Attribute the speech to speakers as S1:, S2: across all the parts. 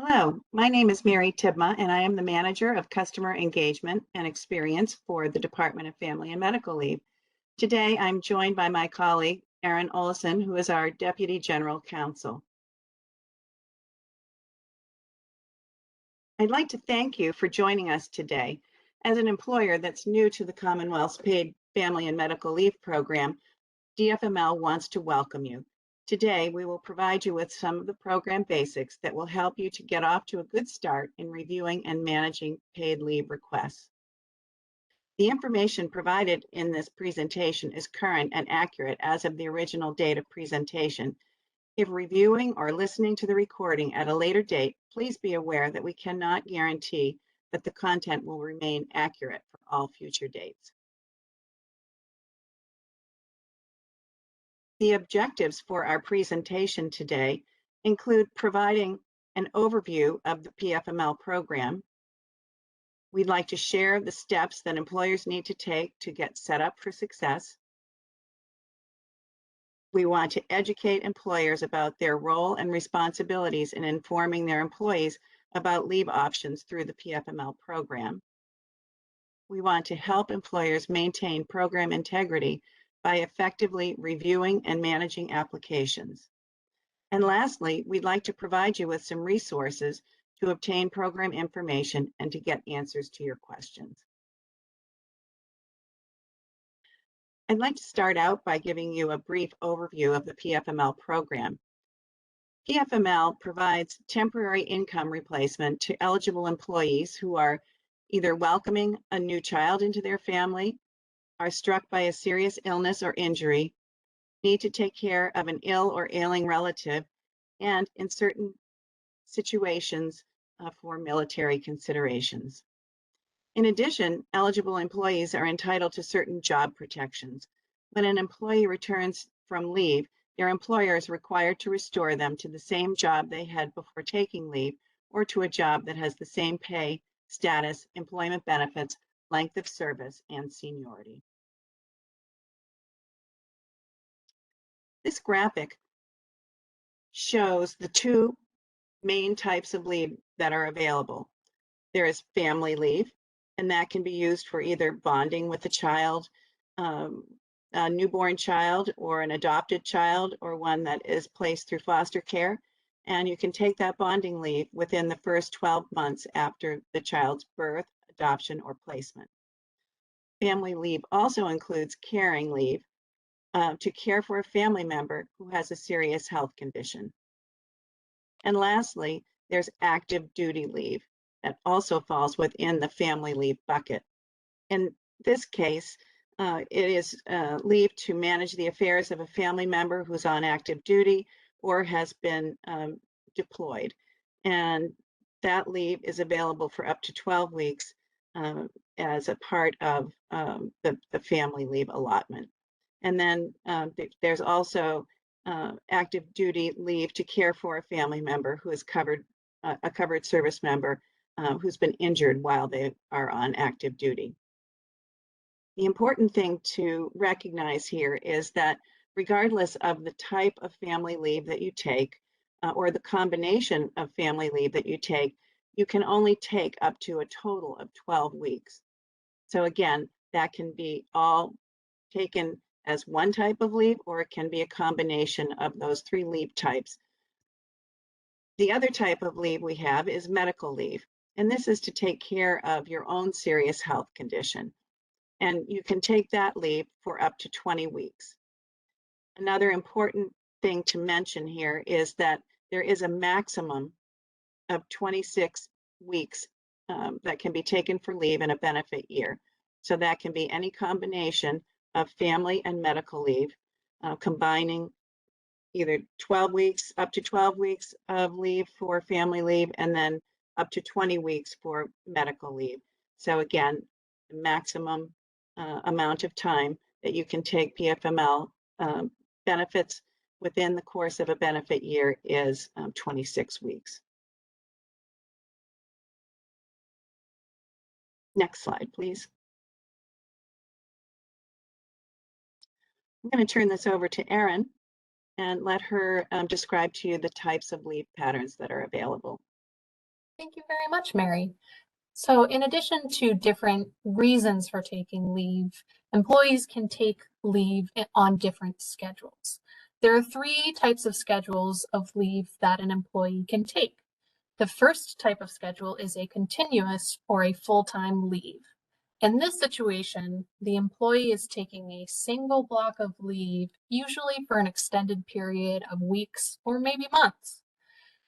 S1: Hello, my name is Mary Tibma, and I am the Manager of Customer Engagement and Experience for the Department of Family and Medical Leave. Today, I'm joined by my colleague, Erin Olson, who is our Deputy General Counsel. I'd like to thank you for joining us today. As an employer that's new to the Commonwealth's Paid Family and Medical Leave Program, DFML wants to welcome you. Today, we will provide you with some of the program basics that will help you to get off to a good start in reviewing and managing paid leave requests. The information provided in this presentation is current and accurate as of the original date of presentation. If reviewing or listening to the recording at a later date, please be aware that we cannot guarantee that the content will remain accurate for all future dates. The objectives for our presentation today include providing an overview of the PFML program. We'd like to share the steps that employers need to take to get set up for success. We want to educate employers about their role and responsibilities in informing their employees about leave options through the PFML program. We want to help employers maintain program integrity by effectively reviewing and managing applications. And lastly, we'd like to provide you with some resources to obtain program information and to get answers to your questions. I'd like to start out by giving you a brief overview of the PFML program. PFML provides temporary income replacement to eligible employees who are either welcoming a new child into their family, are struck by a serious illness or injury, need to take care of an ill or ailing relative, and in certain situations for military considerations. In addition, eligible employees are entitled to certain job protections. When an employee returns from leave, their employer is required to restore them to the same job they had before taking leave, or to a job that has the same pay, status, employment benefits, length of service, and seniority. This graphic shows the two main types of leave that are available. There is family leave, and that can be used for either bonding with a child, a newborn child, or an adopted child, or one that is placed through foster care. And you can take that bonding leave within the first 12 months after the child's birth, adoption, or placement. Family leave also includes caring leave to care for a family member who has a serious health condition. And lastly, there's active duty leave that also falls within the family leave bucket. In this case, it is leave to manage the affairs of a family member who's on active duty or has been deployed. And that leave is available for up to 12 weeks as a part of the family leave allotment. And then there's also active duty leave to care for a family member who is a covered service member who's been injured while they are on active duty. The important thing to recognize here is that regardless of the type of family leave that you take or the combination of family leave that you take, you can only take up to a total of 12 weeks. So again, that can be all taken as one type of leave, or it can be a combination of those three leave types. The other type of leave we have is medical leave, and this is to take care of your own serious health condition. And you can take that leave for up to 20 weeks. Another important thing to mention here is that there is a maximum of 26 weeks that can be taken for leave in a benefit year. So that can be any combination of family and medical leave, combining either 12 weeks, up to 12 weeks of leave for family leave, and then up to 20 weeks for medical leave. So again, the maximum amount of time that you can take PFML benefits within the course of a benefit year is 26 weeks. Next slide, please. I'm going to turn this over to Erin and let her describe to you the types of leave patterns that are available.
S2: Thank you very much, Mary. So in addition to different reasons for taking leave, employees can take leave on different schedules. There are three types of schedules of leave that an employee can take. The first type of schedule is a continuous or a full-time leave. In this situation, the employee is taking a single block of leave, usually for an extended period of weeks or maybe months.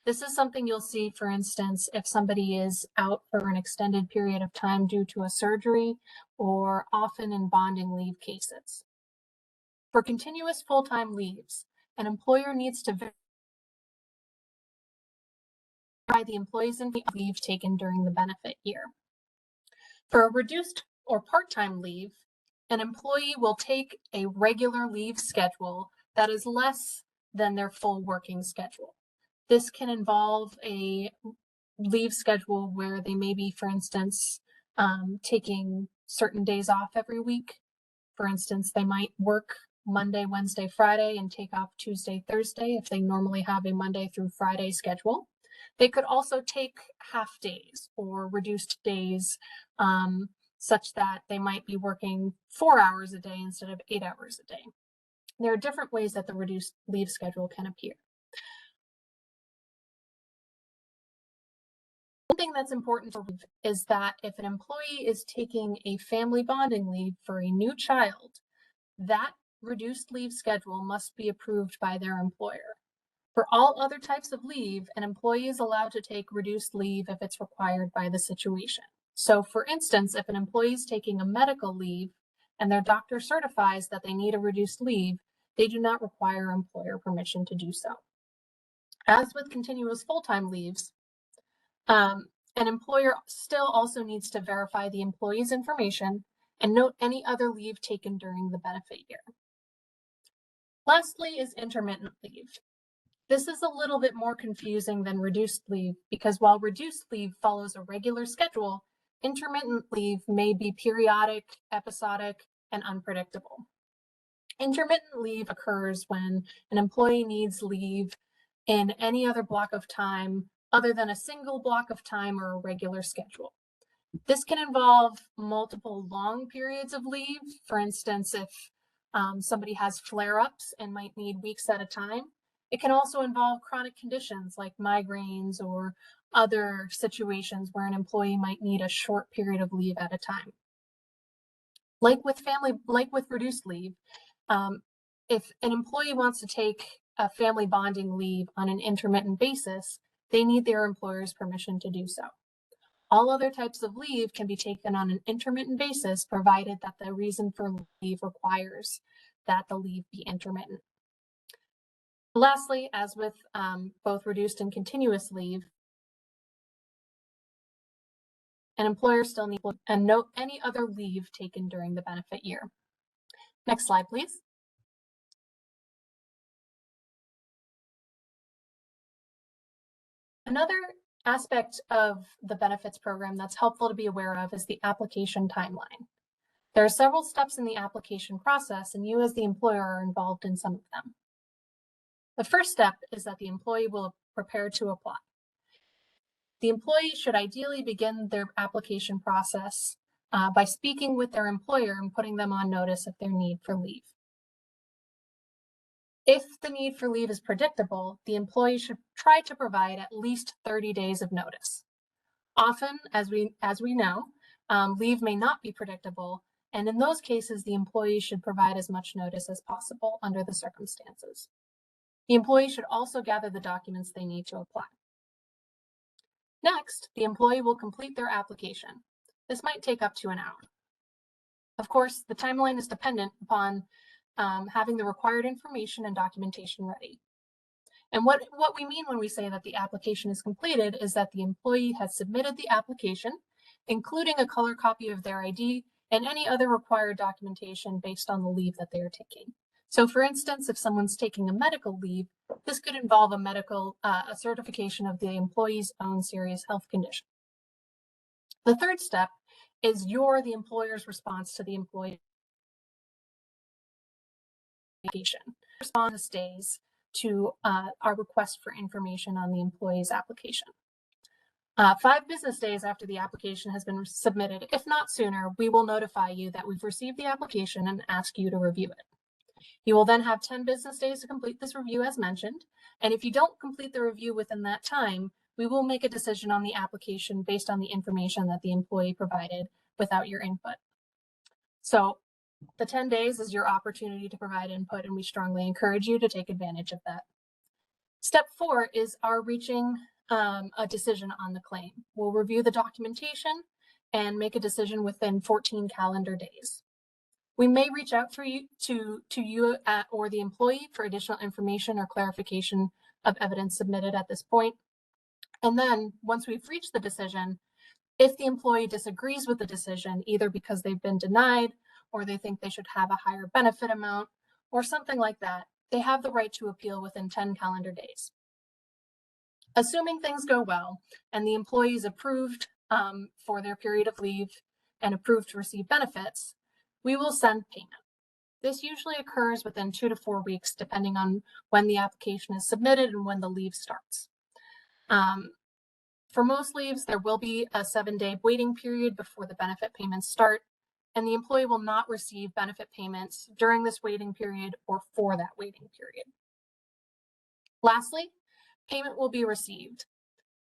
S2: This is something you'll see, for instance, if somebody is out for an extended period of time due to a surgery, or often in bonding leave cases. For continuous full-time leaves, an employer needs to verify the employee's leave taken during the benefit year. For a reduced or part-time leave, an employee will take a regular leave schedule that is less than their full working schedule. This can involve a leave schedule where they may be, for instance, taking certain days off every week. For instance, they might work Monday, Wednesday, Friday, and take off Tuesday, Thursday if they normally have a Monday through Friday schedule. They could also take half days or reduced days, such that they might be working 4 hours a day instead of 8 hours a day. There are different ways that the reduced leave schedule can appear. One thing that's important is that if an employee is taking a family bonding leave for a new child, that reduced leave schedule must be approved by their employer. For all other types of leave, an employee is allowed to take reduced leave if it's required by the situation. So for instance, if an employee is taking a medical leave and their doctor certifies that they need a reduced leave, they do not require employer permission to do so. As with continuous full-time leaves, an employer still also needs to verify the employee's information and note any other leave taken during the benefit year. Lastly is intermittent leave. This is a little bit more confusing than reduced leave because while reduced leave follows a regular schedule, intermittent leave may be periodic, episodic, and unpredictable. Intermittent leave occurs when an employee needs leave in any other block of time other than a single block of time or a regular schedule. This can involve multiple long periods of leave. For instance, if somebody has flare-ups and might need weeks at a time. It can also involve chronic conditions like migraines or other situations where an employee might need a short period of leave at a time. Like with reduced leave, if an employee wants to take a family bonding leave on an intermittent basis, they need their employer's permission to do so. All other types of leave can be taken on an intermittent basis, provided that the reason for leave requires that the leave be intermittent. Lastly, as with both reduced and continuous leave, an employer still needs to note any other leave taken during the benefit year. Next slide, please. Another aspect of the benefits program that's helpful to be aware of is the application timeline. There are several steps in the application process, and you as the employer are involved in some of them. The first step is that the employee will prepare to apply. The employee should ideally begin their application process by speaking with their employer and putting them on notice of their need for leave. If the need for leave is predictable, the employee should try to provide at least 30 days of notice. Often, as we know, leave may not be predictable, and in those cases, the employee should provide as much notice as possible under the circumstances. The employee should also gather the documents they need to apply. Next, the employee will complete their application. This might take up to an hour. Of course, the timeline is dependent upon having the required information and documentation ready. And what we mean when we say that the application is completed is that the employee has submitted the application, including a color copy of their ID and any other required documentation based on the leave that they are taking. So for instance, if someone's taking a medical leave, this could involve a certification of the employee's own serious health condition. The third step is the employer's response to the employee application. Response days to our request for information on the employee's application. 5 business days after the application has been submitted, if not sooner, we will notify you that we've received the application and ask you to review it. You will then have 10 business days to complete this review as mentioned. And if you don't complete the review within that time, we will make a decision on the application based on the information that the employee provided without your input. So the 10 days is your opportunity to provide input, and we strongly encourage you to take advantage of that. Step 4 is our reaching a decision on the claim. We'll review the documentation and make a decision within 14 calendar days. We may reach out for you to you or the employee for additional information or clarification of evidence submitted at this point. And then once we've reached the decision, if the employee disagrees with the decision, either because they've been denied or they think they should have a higher benefit amount or something like that, they have the right to appeal within 10 calendar days. Assuming things go well and the employee is approved for their period of leave and approved to receive benefits, we will send payment. This usually occurs within 2 to 4 weeks, depending on when the application is submitted and when the leave starts. For most leaves, there will be a 7-day waiting period before the benefit payments start, and the employee will not receive benefit payments during this waiting period or for that waiting period. Lastly, payment will be received.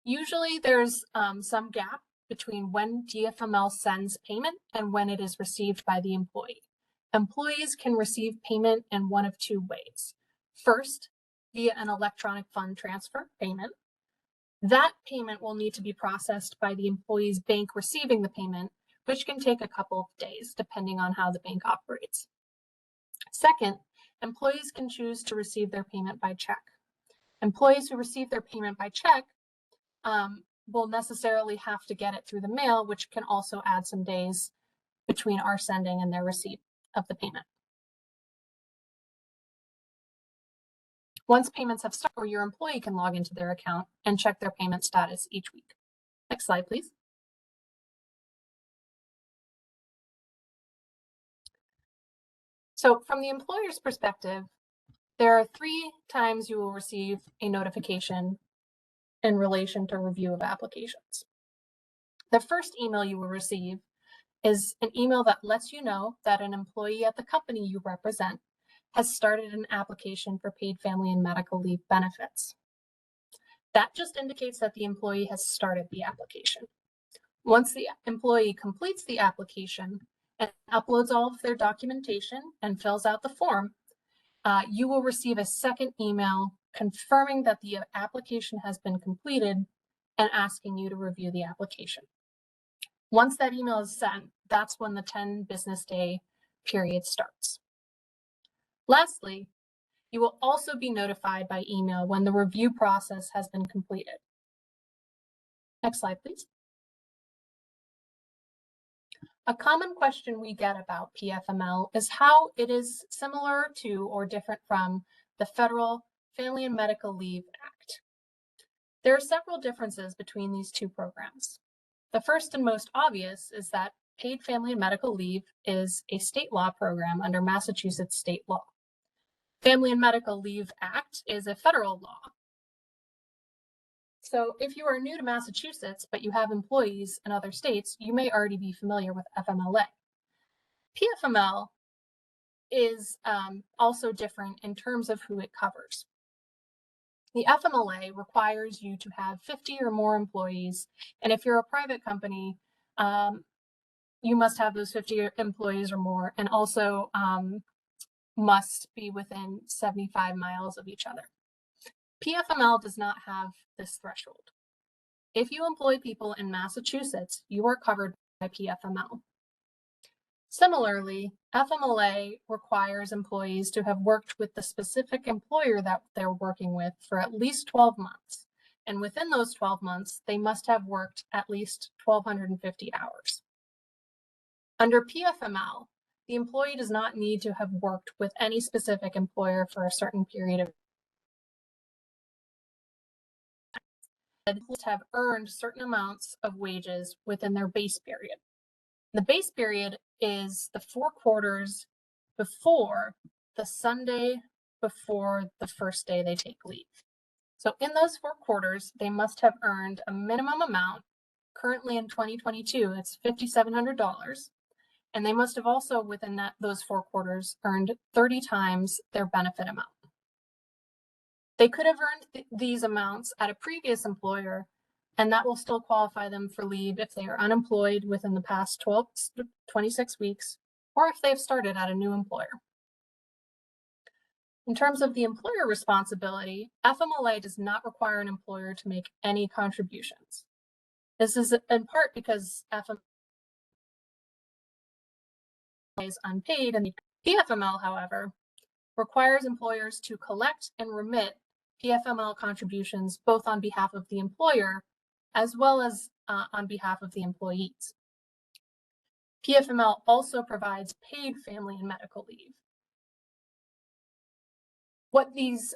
S2: Usually there's some gap between when DFML sends payment and when it is received by the employee. Employees can receive payment in one of 2 ways. First, via an electronic fund transfer payment. That payment will need to be processed by the employee's bank receiving the payment, which can take a couple of days, depending on how the bank operates. Second, employees can choose to receive their payment by check. Employees who receive their payment by check will necessarily have to get it through the mail, which can also add some days between our sending and their receipt of the payment. Once payments have started, your employee can log into their account and check their payment status each week. Next slide, please. So from the employer's perspective, there are 3 times you will receive a notification in relation to review of applications. The first email you will receive is an email that lets you know that an employee at the company you represent has started an application for paid family and medical leave benefits. That just indicates that the employee has started the application. Once the employee completes the application and uploads all of their documentation and fills out the form, you will receive a second email confirming that the application has been completed and asking you to review the application. Once that email is sent, that's when the 10 business day period starts. Lastly, you will also be notified by email when the review process has been completed. Next slide, please. A common question we get about PFML is how it is similar to or different from the Federal Family and Medical Leave Act. There are several differences between these 2 programs. The first and most obvious is that paid family and medical leave is a state law program under Massachusetts state law. Family and Medical Leave Act is a federal law. So if you are new to Massachusetts, but you have employees in other states, you may already be familiar with FMLA. PFML is also different in terms of who it covers. The FMLA requires you to have 50 or more employees, and if you're a private company, you must have those 50 employees or more, and also must be within 75 miles of each other. PFML does not have this threshold. If you employ people in Massachusetts, you are covered by PFML. Similarly, FMLA requires employees to have worked with the specific employer that they're working with for at least 12 months. And within those 12 months, they must have worked at least 1,250 hours. Under PFML, the employee does not need to have worked with any specific employer for a certain period of time. They have earned certain amounts of wages within their base period. The base period is the 4 quarters before the Sunday before the first day they take leave. So in those 4 quarters, they must have earned a minimum amount. Currently in 2022, it's $5,700. And they must have also, within those 4 quarters, earned 30 times their benefit amount. They could have earned these amounts at a previous employer, and that will still qualify them for leave if they are unemployed within the past 26 weeks, or if they've started at a new employer. In terms of the employer responsibility, FMLA does not require an employer to make any contributions. This is in part because FMLA is unpaid, and the PFML, however, requires employers to collect and remit PFML contributions both on behalf of the employer as well as on behalf of the employees. PFML also provides paid family and medical leave. What these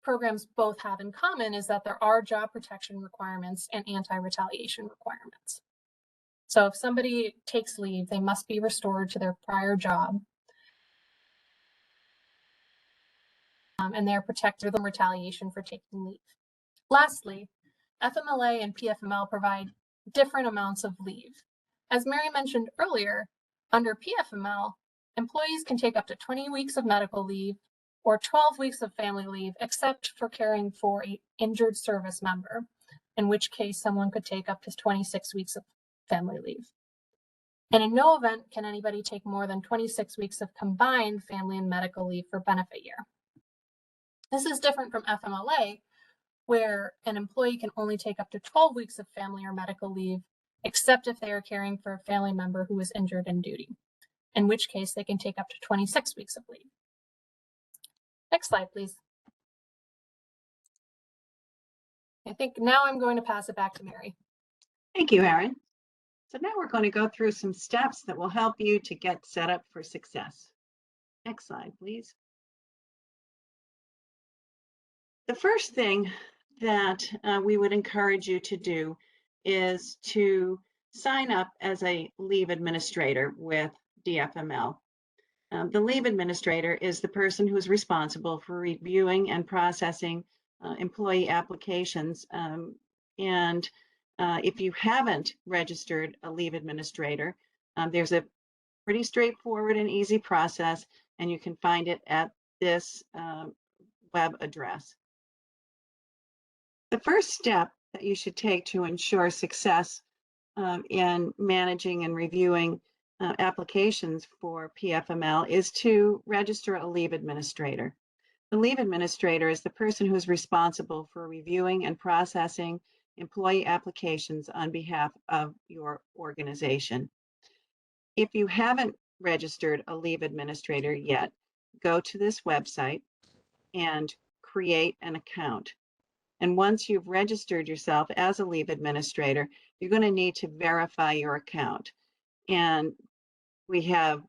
S2: programs both have in common is that there are job protection requirements and anti-retaliation requirements. So if somebody takes leave, they must be restored to their prior job, and they're protected from retaliation for taking leave. Lastly, FMLA and PFML provide different amounts of leave. As Mary mentioned earlier, under PFML, employees can take up to 20 weeks of medical leave or 12 weeks of family leave, except for caring for an injured service member, in which case someone could take up to 26 weeks of family leave. And in no event can anybody take more than 26 weeks of combined family and medical leave for benefit year. This is different from FMLA, where an employee can only take up to 12 weeks of family or medical leave, except if they are caring for a family member who is injured in duty, in which case they can take up to 26 weeks of leave. Next slide, please. I think now I'm going to pass it back to Mary.
S1: Thank you, Erin. So now we're going to go through some steps that will help you to get set up for success. Next slide, please. The first thing that we would encourage you to do is to sign up as a leave administrator with DFML. The leave administrator is the person who is responsible for reviewing and processing employee applications. And if you haven't registered a leave administrator, there's a pretty straightforward and easy process, and you can find it at this web address. The first step that you should take to ensure success in managing and reviewing applications for PFML is to register a leave administrator. The leave administrator is the person who is responsible for reviewing and processing employee applications on behalf of your organization. If you haven't registered a leave administrator yet, go to this website and create an account. And once you've registered yourself as a leave administrator, you're going to need to verify your account. And we have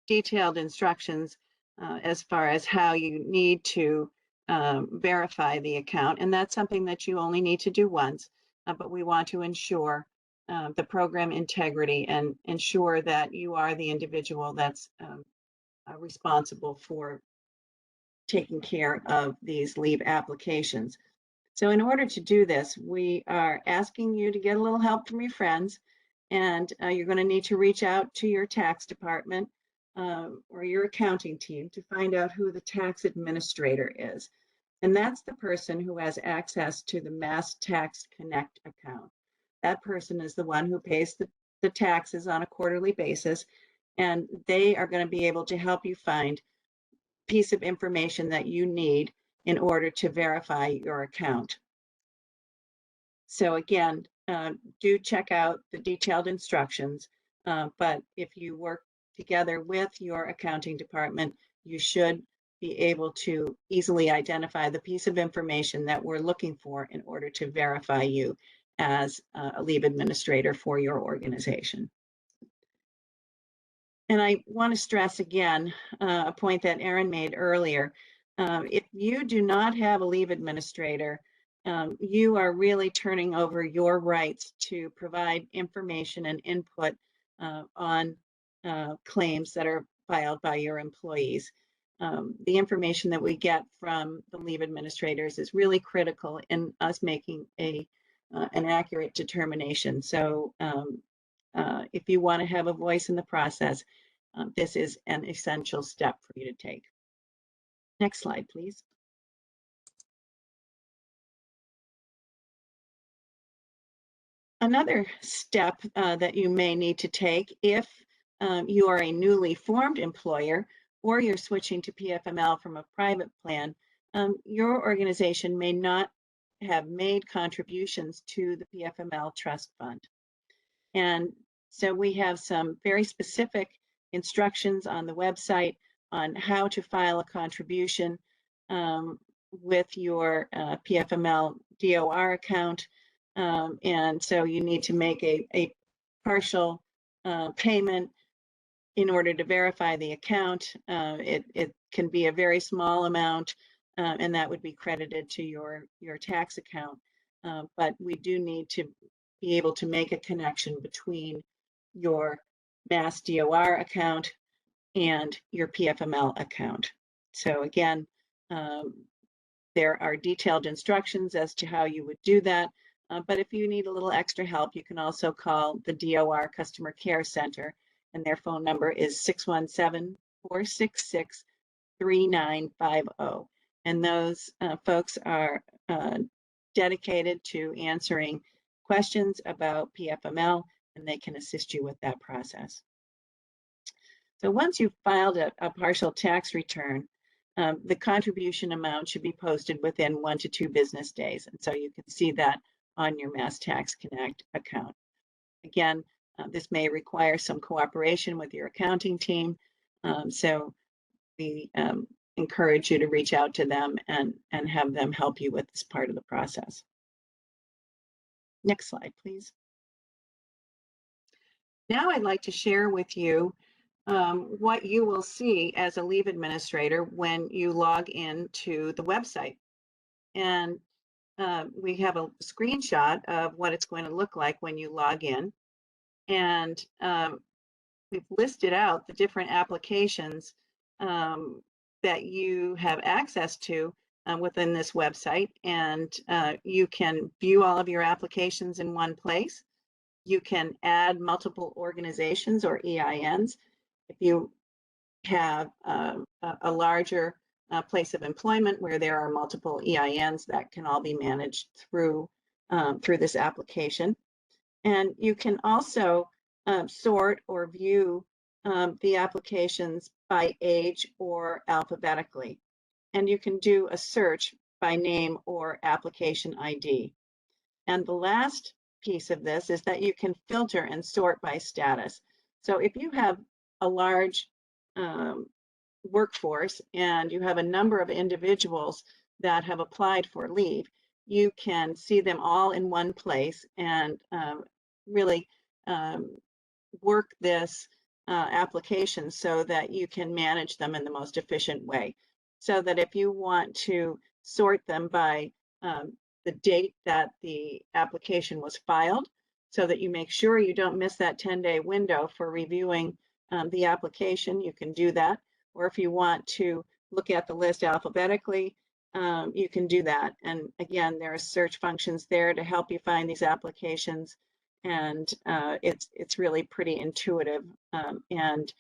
S1: detailed instructions as far as how you need to verify the account. And that's something that you only need to do once, but we want to ensure the program integrity and ensure that you are the individual that's responsible for taking care of these leave applications. So in order to do this, we are asking you to get a little help from your friends, and you're going to need to reach out to your tax department or your accounting team to find out who the tax administrator is. And that's the person who has access to the Mass Tax Connect account. That person is the one who pays the taxes on a quarterly basis, and they are going to be able to help you find piece of information that you need in order to verify your account. So again, do check out the detailed instructions, but if you work together with your accounting department, you should be able to easily identify the piece of information that we're looking for in order to verify you as a leave administrator for your organization. And I want to stress again a point that Erin made earlier. If you do not have a leave administrator, you are really turning over your rights to provide information and input on claims that are filed by your employees. the information that we get from the leave administrators is really critical in us making an accurate determination. So if you want to have a voice in the process, this is an essential step for you to take. Next slide, please. Another step that you may need to take if you are a newly formed employer or you're switching to PFML from a private plan, your organization may not have made contributions to the PFML trust fund. And so we have some very specific instructions on the website on how to file a contribution with your PFML DOR account. And so you need to make a partial payment in order to verify the account. It can be a very small amount, and that would be credited to your tax account. But we do need to be able to make a connection between your Mass DOR account and your PFML account. So again, there are detailed instructions as to how you would do that. But if you need a little extra help, you can also call the DOR Customer Care Center, and their phone number is 617-466-3950. And those folks are dedicated to answering questions about PFML, and they can assist you with that process. So once you've filed a partial tax return, the contribution amount should be posted within 1 to 2 business days. And so you can see that on your Mass Tax Connect account. Again, this may require some cooperation with your accounting team. So we encourage you to reach out to them and have them help you with this part of the process. Next slide, please. Now I'd like to share with you what you will see as a leave administrator when you log in to the website. And we have a screenshot of what it's going to look like when you log in. And we've listed out the different applications that you have access to within this website. And you can view all of your applications in one place. You can add multiple organizations or EINs. If you have a larger place of employment where there are multiple EINs, that can all be managed through this application. And you can also sort or view the applications by age or alphabetically. And you can do a search by name or application ID. And the last piece of this is that you can filter and sort by status. So if you have a large workforce and you have a number of individuals that have applied for leave, you can see them all in one place and really work this application so that you can manage them in the most efficient way. So that if you want to sort them by the date that the application was filed, so that you make sure you don't miss that 10-day window for reviewing the application, you can do that. Or if you want to look at the list alphabetically, you can do that. And again, there are search functions there to help you find these applications. And it's really pretty intuitive and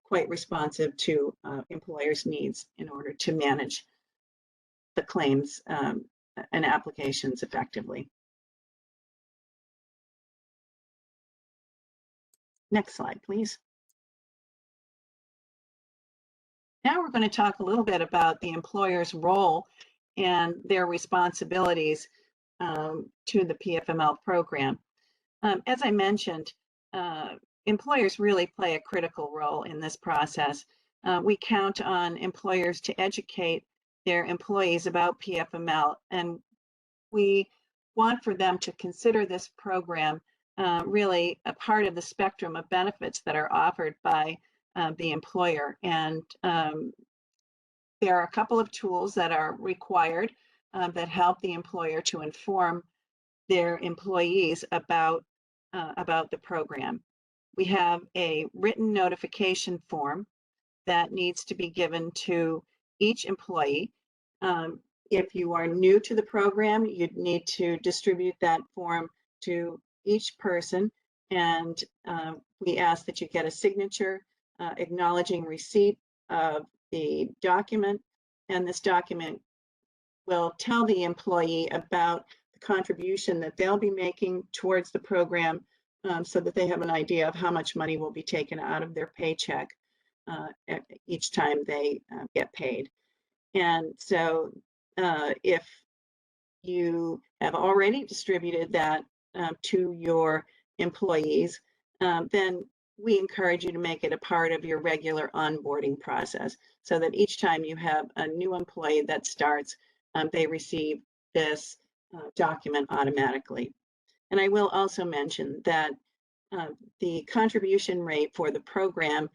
S1: quite responsive to employers' needs in order to manage the claims and applications effectively. Next slide, please. Now we're going to talk a little bit about the employer's role and their responsibilities to the PFML program. As I mentioned, employers really play a critical role in this process. We count on employers to educate their employees about PFML, and we want for them to consider this program really a part of the spectrum of benefits that are offered by the employer. And there are a couple of tools that are required that help the employer to inform their employees about the program. We have a written notification form that needs to be given to each employee. If you are new to the program, you'd need to distribute that form to each person, and we ask that you get a signature acknowledging receipt of the document, and this document will tell the employee about the contribution that they'll be making towards the program, so that they have an idea of how much money will be taken out of their paycheck each time they get paid. And so if you have already distributed that to your employees, then we encourage you to make it a part of your regular onboarding process, so that each time you have a new employee that starts, they receive this document automatically. And I will also mention that the contribution rate for the program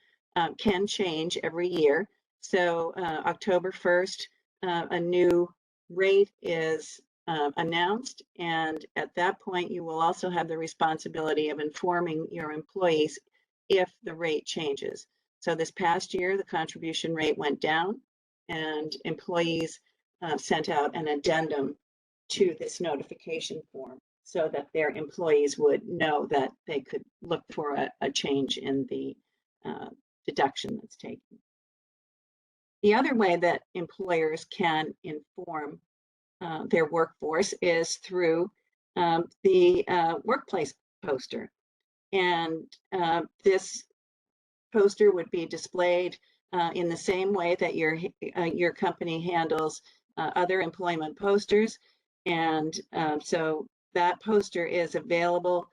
S1: can change every year. So October 1st, a new rate is announced, and at that point, you will also have the responsibility of informing your employees if the rate changes. So this past year, the contribution rate went down, and employees sent out an addendum to this notification form, so that their employees would know that they could look for a change in the deduction that's taken. The other way that employers can inform their workforce is through the workplace poster. And this poster would be displayed in the same way that your company handles other employment posters. And so that poster is available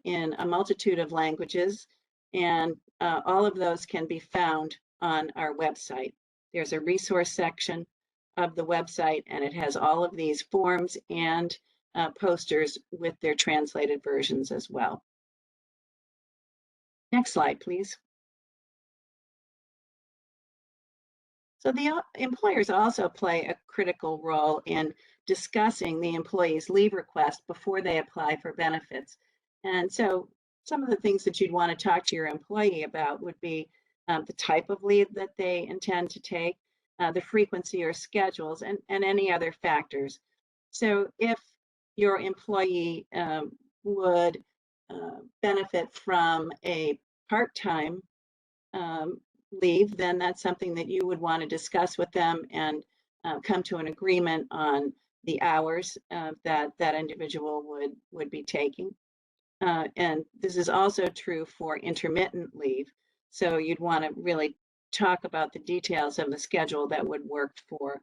S1: in a multitude of languages, and all of those can be found on our website. There's a resource section of the website, and it has all of these forms and posters with their translated versions as well. Next slide, please. So the employers also play a critical role in discussing the employee's leave request before they apply for benefits. And so some of the things that you'd want to talk to your employee about would be the type of leave that they intend to take, the frequency or schedules, and any other factors. So if your employee would benefit from a part-time leave, then that's something that you would want to discuss with them and come to an agreement on the hours that that individual would be taking. And this is also true for intermittent leave. So you'd want to really talk about the details of the schedule that would work for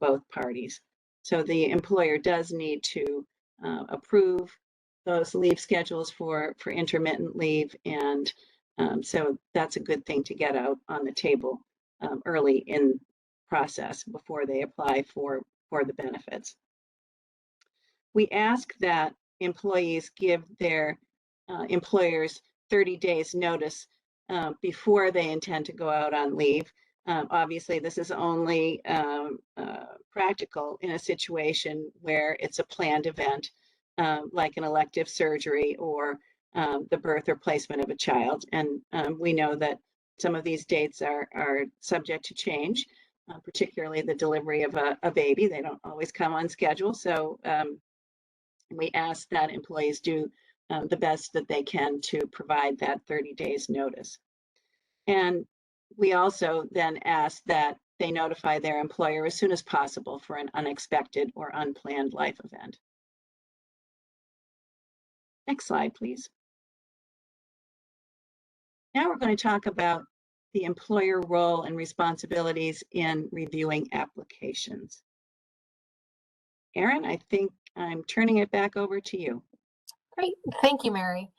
S1: both parties. So the employer does need to approve those leave schedules for intermittent leave, and so that's a good thing to get out on the table early in process before they apply for the benefits. We ask that employees give their employers 30 days notice before they intend to go out on leave. Obviously, this is only practical in a situation where it's a planned event, like an elective surgery or the birth or placement of a child. And we know that some of these dates are subject to change, particularly the delivery of a baby. They don't always come on schedule. So we ask that employees do the best that they can to provide that 30 days notice. And we also then ask that they notify their employer as soon as possible for an unexpected or unplanned life event. Next slide, please. Now we're going to talk about the employer role and responsibilities in reviewing applications. Erin, I think I'm turning it back over to you.
S2: Great, thank you, Mary.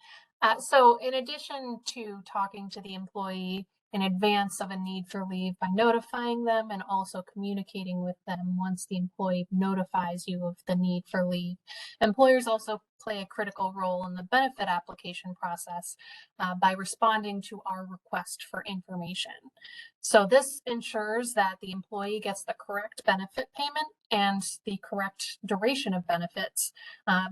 S2: So in addition to talking to the employee in advance of a need for leave by notifying them and also communicating with them once the employee notifies you of the need for leave, employers also play a critical role in the benefit application process by responding to our request for information. So this ensures that the employee gets the correct benefit payment and the correct duration of benefits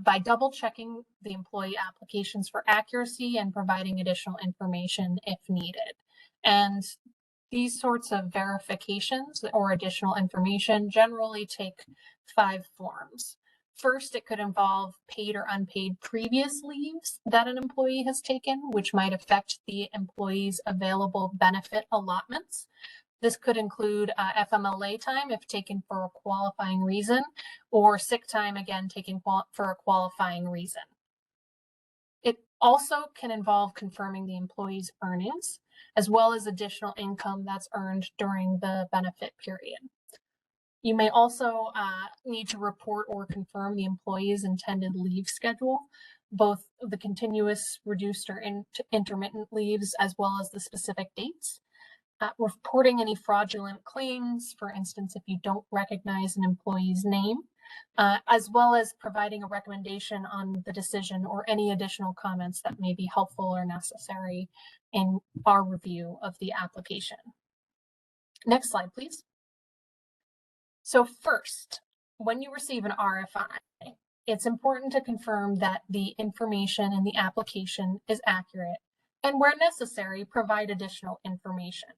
S2: by double checking the employee applications for accuracy and providing additional information if needed. And These sorts of verifications or additional information generally take 5 forms. First, it could involve paid or unpaid previous leaves that an employee has taken, which might affect the employee's available benefit allotments. This could include FMLA time if taken for a qualifying reason, or sick time, again, taken for a qualifying reason. It also can involve confirming the employee's earnings, as well as additional income that's earned during the benefit period. You may also need to report or confirm the employee's intended leave schedule, both the continuous, reduced, or intermittent leaves, as well as the specific dates. Reporting any fraudulent claims, for instance, if you don't recognize an employee's name, as well as providing a recommendation on the decision or any additional comments that may be helpful or necessary in our review of the application. Next slide, please. So first, when you receive an RFI, it's important to confirm that the information in the application is accurate, and where necessary, provide additional information.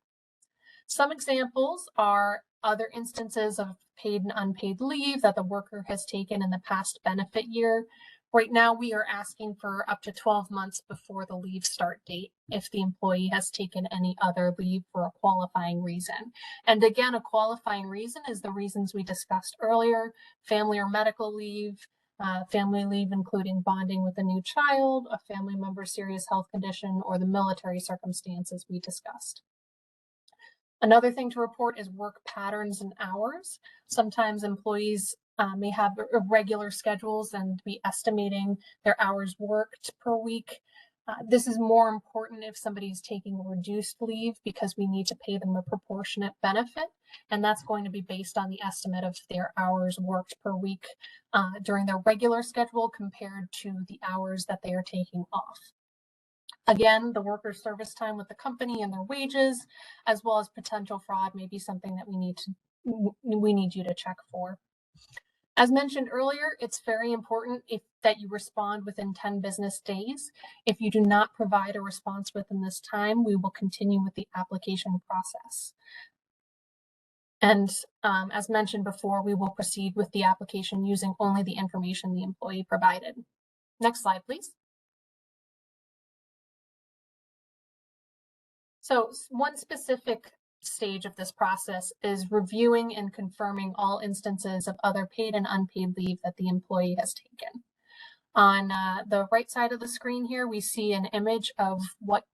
S2: Some examples are other instances of paid and unpaid leave that the worker has taken in the past benefit year. Right now, we are asking for up to 12 months before the leave start date if the employee has taken any other leave for a qualifying reason. And again, a qualifying reason is the reasons we discussed earlier: family or medical leave, family leave including bonding with a new child, a family member's serious health condition, or the military circumstances we discussed. Another thing to report is work patterns and hours. Sometimes employees may have irregular schedules and be estimating their hours worked per week. This is more important if somebody's taking reduced leave, because we need to pay them a proportionate benefit, and that's going to be based on the estimate of their hours worked per week during their regular schedule compared to the hours that they are taking off. Again, the worker's service time with the company and their wages, as well as potential fraud, may be something that we need you to check for. As mentioned earlier, it's very important that you respond within 10 business days. If you do not provide a response within this time, we will continue with the application process. And as mentioned before, we will proceed with the application using only the information the employee provided. Next slide, please. So one specific stage of this process is reviewing and confirming all instances of other paid and unpaid leave that the employee has taken. On the right side of the screen here, we see an image of what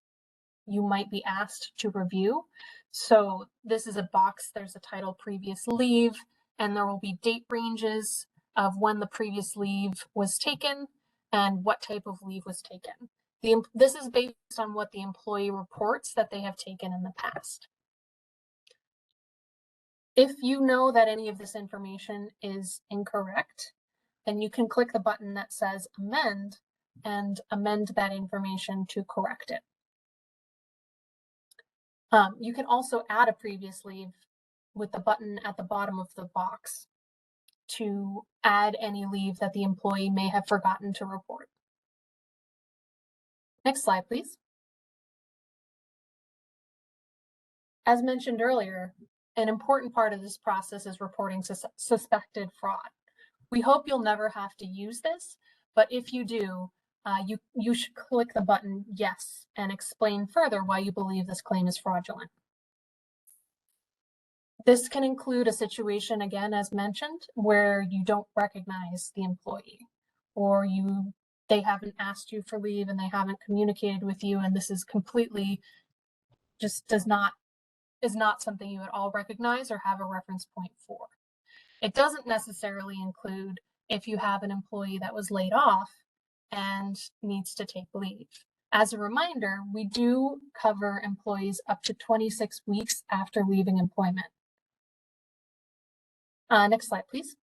S2: you might be asked to review. So this is a box, there's a title previous leave, and there will be date ranges of when the previous leave was taken and what type of leave was taken. This is based on what the employee reports that they have taken in the past. If you know that any of this information is incorrect, then you can click the button that says amend and amend that information to correct it. You can also add a previous leave with the button at the bottom of the box to add any leave that the employee may have forgotten to report. Next slide, please. As mentioned earlier, an important part of this process is reporting suspected fraud. We hope you'll never have to use this, but if you do, you should click the button yes and explain further why you believe this claim is fraudulent. This can include a situation, again, as mentioned, where you don't recognize the employee, or they haven't asked you for leave and they haven't communicated with you, and this is completely just is not something you at all recognize or have a reference point for. It doesn't necessarily include if you have an employee that was laid off and needs to take leave. As a reminder, we do cover employees up to 26 weeks after leaving employment. Next slide, please.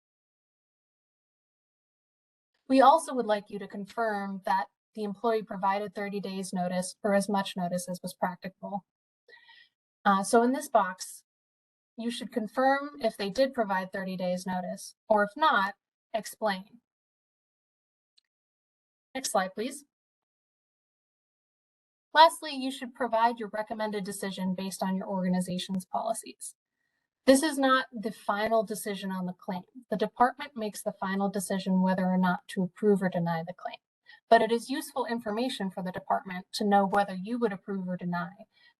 S2: We also would like you to confirm that the employee provided 30 days notice, or as much notice as was practicable. So in this box, you should confirm if they did provide 30 days notice, or if not, explain. Next slide, please. Lastly, you should provide your recommended decision based on your organization's policies. This is not the final decision on the claim. The department makes the final decision whether or not to approve or deny the claim. But it is useful information for the department to know whether you would approve or deny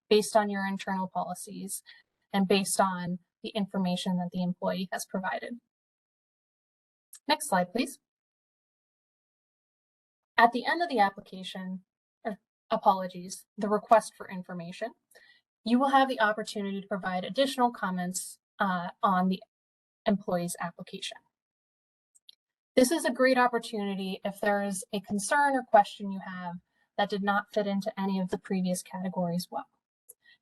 S2: based on your internal policies and based on the information that the employee has provided. Next slide, please. At the end of the application, the request for information, you will have the opportunity to provide additional comments on the employee's application. This is a great opportunity if there is a concern or question you have that did not fit into any of the previous categories well.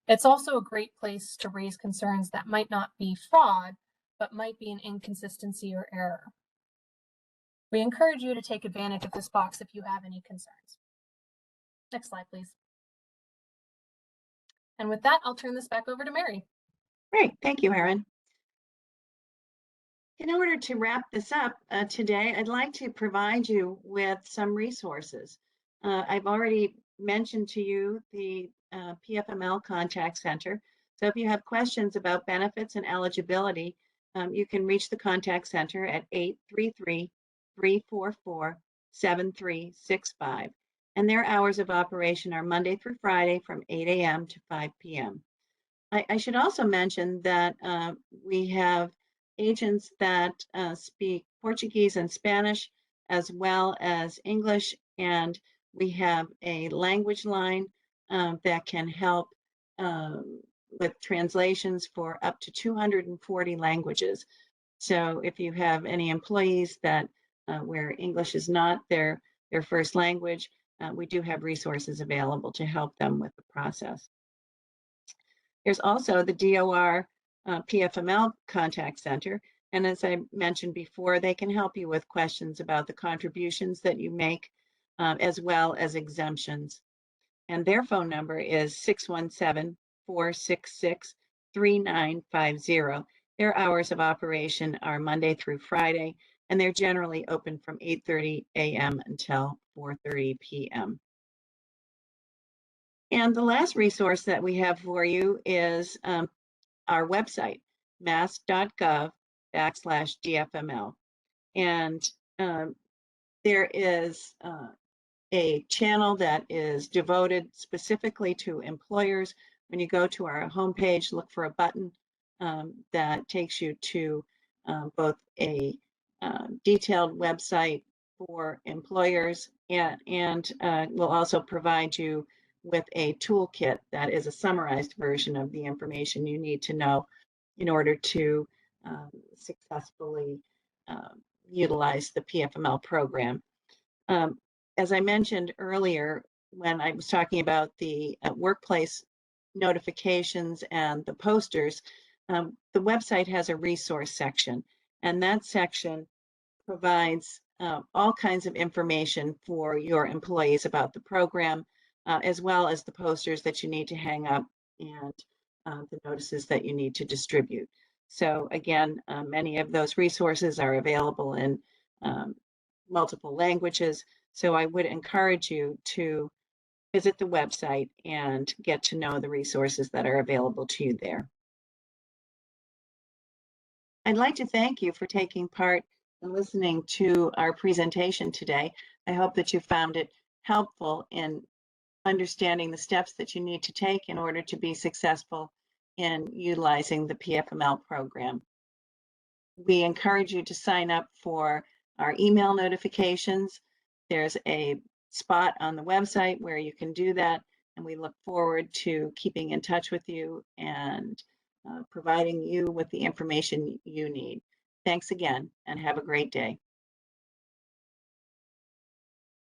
S2: It's also a great place to raise concerns that might not be fraud, but might be an inconsistency or error. We encourage you to take advantage of this box if you have any concerns. Next slide, please. And with that, I'll turn this back over to Mary.
S1: Great, thank you, Erin. In order to wrap this up today, I'd like to provide you with some resources. I've already mentioned to you the PFML Contact Center. So if you have questions about benefits and eligibility, you can reach the contact center at 833-344-7365. And their hours of operation are Monday through Friday from 8 a.m. to 5 p.m. I should also mention that we have agents that speak Portuguese and Spanish, as well as English, and we have a language line that can help with translations for up to 240 languages. So if you have any employees that where English is not their first language, we do have resources available to help them with the process. There's also the DOR PFML Contact Center. And as I mentioned before, they can help you with questions about the contributions that you make, as well as exemptions. And their phone number is 617-466-3950. Their hours of operation are Monday through Friday, and they're generally open from 8:30 a.m. until 4:30 p.m. And the last resource that we have for you is our website, mass.gov/DFML. And there is a channel that is devoted specifically to employers. When you go to our homepage, look for a button that takes you to both a detailed website for employers and will also provide you with a toolkit that is a summarized version of the information you need to know in order to successfully utilize the PFML program. As I mentioned earlier, when I was talking about the workplace notifications and the posters, the website has a resource section, and that section provides all kinds of information for your employees about the program, as well as the posters that you need to hang up and the notices that you need to distribute. So again, many of those resources are available in multiple languages. So I would encourage you to visit the website and get to know the resources that are available to you there. I'd like to thank you for taking part in listening to our presentation today. I hope that you found it helpful in understanding the steps that you need to take in order to be successful in utilizing the PFML program. We encourage you to sign up for our email notifications. There's a spot on the website where you can do that, and we look forward to keeping in touch with you and providing you with the information you need. Thanks again, and have a great day.